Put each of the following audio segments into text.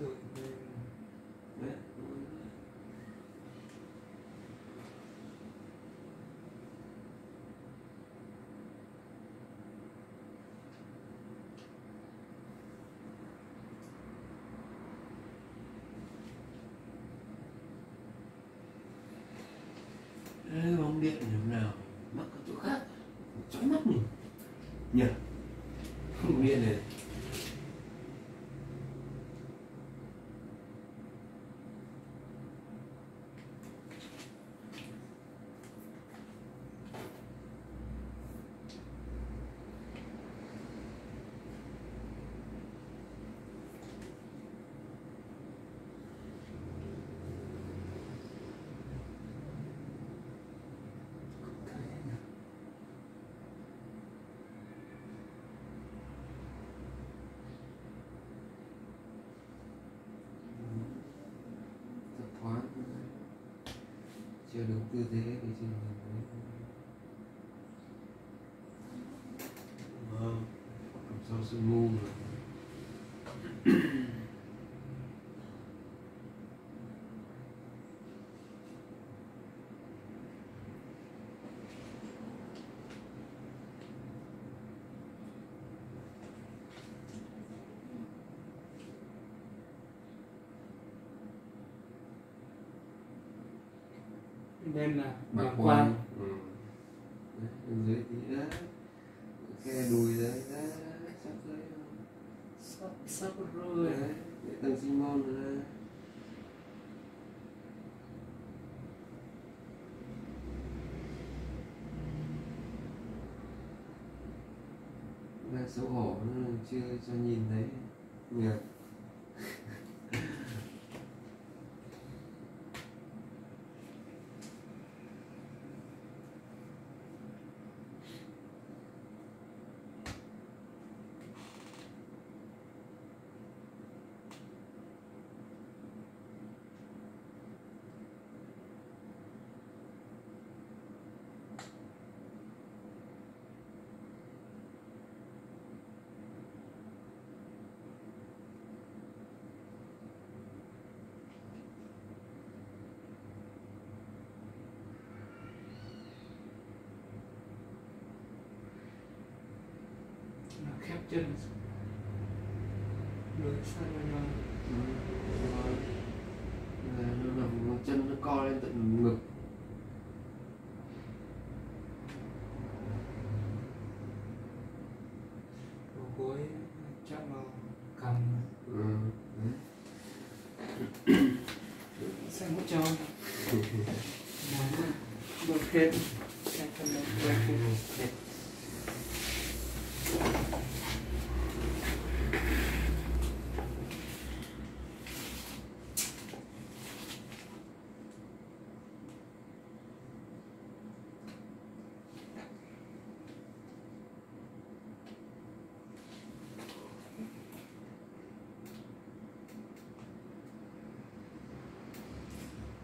Rồi đấy. Đấy, bóng điện điểm nào mắc ở chỗ khác chói mắt mình nhỉ, bóng điện này thoáng chưa đúng tư thế thì chưa nhìn thấy sau sương mù rồi. bên là bạc bàng quang. quang. Bên dưới tí đó, khe đùi đấy, sắp tới Sắp rồi. đấy, cái tầng xi môn rồi đấy. Đang xấu hổ nữa, chưa cho nhìn thấy nhỉ. Nó khép chân rồi sang bên ngoài. Nó nằm chân nó co lên tận ngực. Đầu gối chạm vào cằm. Sang hút tròn. Đầu kết sang phần đầu kết.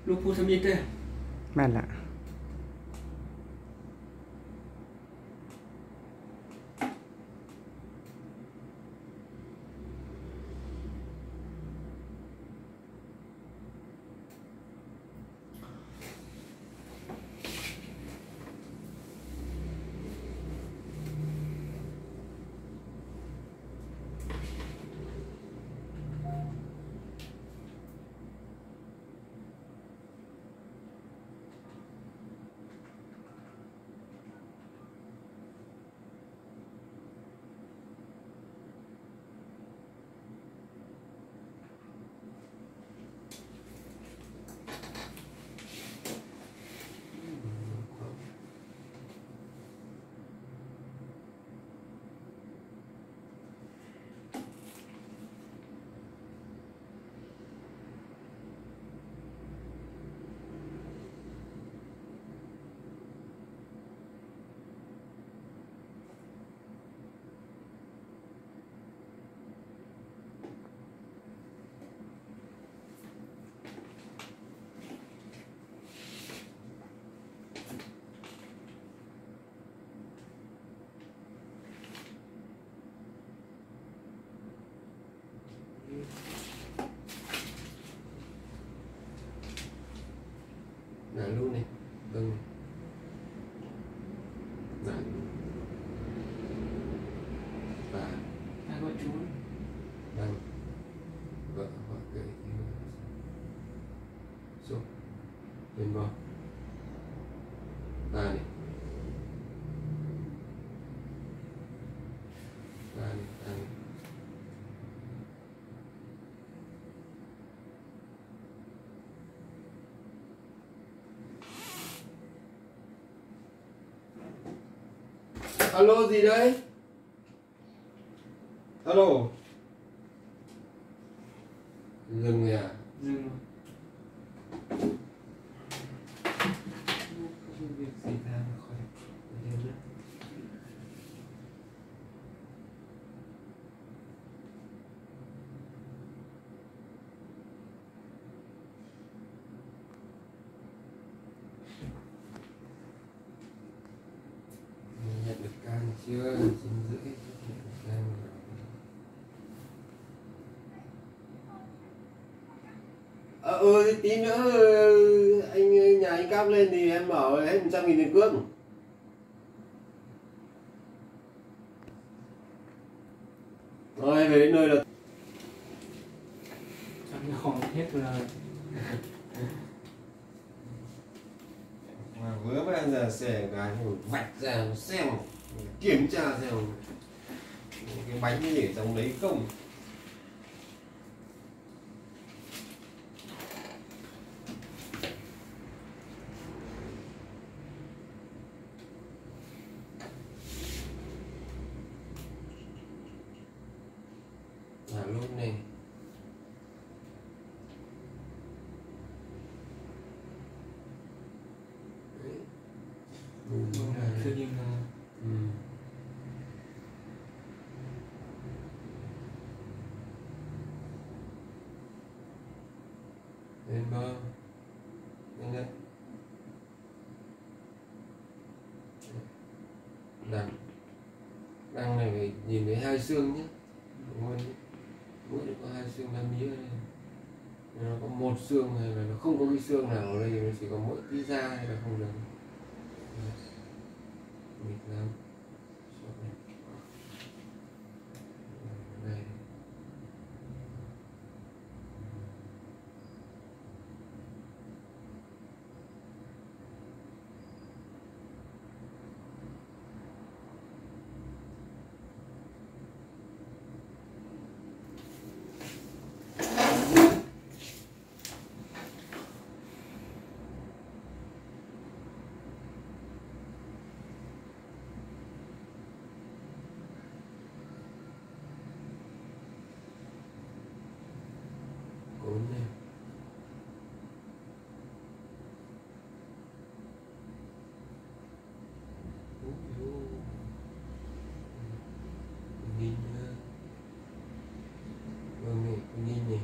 Lúc phu thâm thế แม่นละ Lên bò ta này, ta này, ta này. Alo gì đấy? Alo. Dừng rồi à? Dừng rồi. Việc gì ra mà khỏi đến nữa. Nhận được can chưa? 9:30 nhận được can rồi. Thì tí nữa anh nhà anh cáp lên thì em bảo hết 100.000 tiền cước. Rồi về đến nơi là Chắc nó hết rồi. mà vớ mang ra xe cái vạch ra xem, kiểm tra xem cái bánh ấy để trong đấy không. Luôn này. Tự nhiên là lên bơ nhanh đấy. Đằng này phải nhìn thấy hai xương nhé, đúng không? Mỗi có hai xương đâm mía đây, nó có một xương hay là nó không có cái xương nào ở đây, nó chỉ có mỗi tí da hay là không được. Mịt lắm. Đây. Cốn này. Nhìn nhá. Vâng này, nhìn này.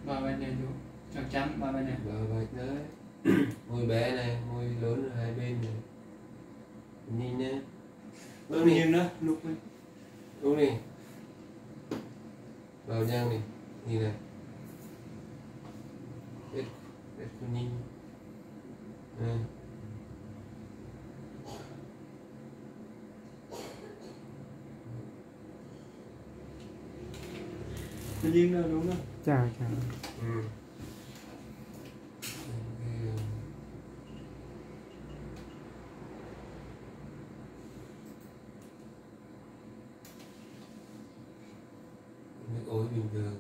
ba bên này luôn, chắc chắn ba bên này. Và vạch đấy. Môi bé này, môi lớn ở hai bên này. Nhìn nhá. Vâng Nhìn này. nữa, lúc này. Đúng này. Vào nhang này, nhìn này. Để con nhìn. Tự nhiên là đúng rồi. Chà. Nước ối bình thường.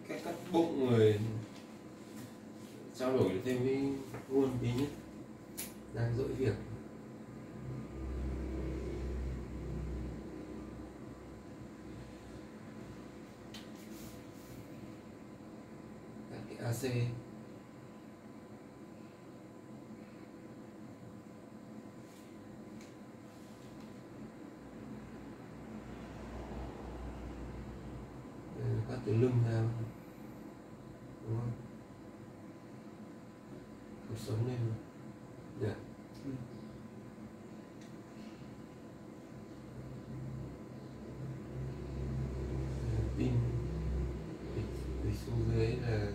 Cái cắt bụng người trao đổi thêm với nguồn tí nhé, đang dỗi việc. Các cái AC cắt từ lưng ra, đúng không? Cột sống lên rồi. Dạ. Tim bị xuống dưới là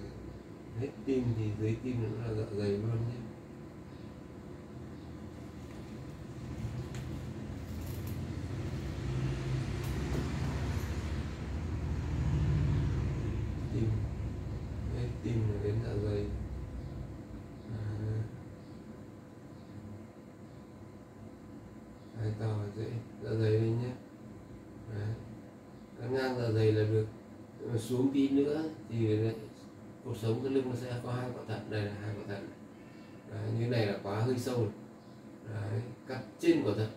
hết tim thì dưới tim nó là dạ dày luôn nhé. sang dạ dày là được. Mà xuống tí nữa thì cuộc sống cái lưng nó sẽ có hai quả thận, đây là hai quả thận. Đấy, như này là quá hơi sâu rồi. Đấy, cắt trên quả thận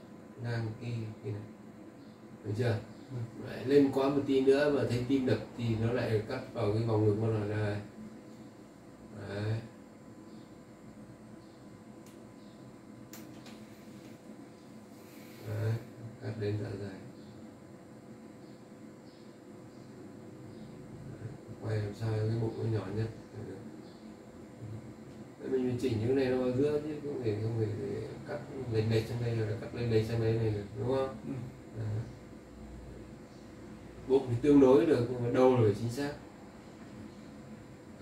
ngang cái này, được chưa? Đấy, lên quá một tí nữa mà thấy tim đập thì nó lại cắt vào cái vòng ngực nó rồi đây. Đấy. Đấy, cắt đến dạ dày. Quay làm sao cái bụng nó nhỏ nhất. Mình chỉnh những này nó vào giữa chứ không thể cắt lệch lệch sang đây rồi cắt lệch lệch sang đây này được, đúng không? Bụng thì tương đối được nhưng mà đầu là phải chính xác.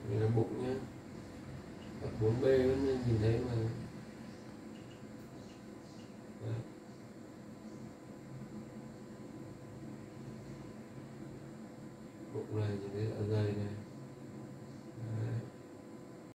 Đây là bụng nhá, 4B vẫn nhìn thấy mà. Đấy. Bụng này nhìn thấy dạ dày này.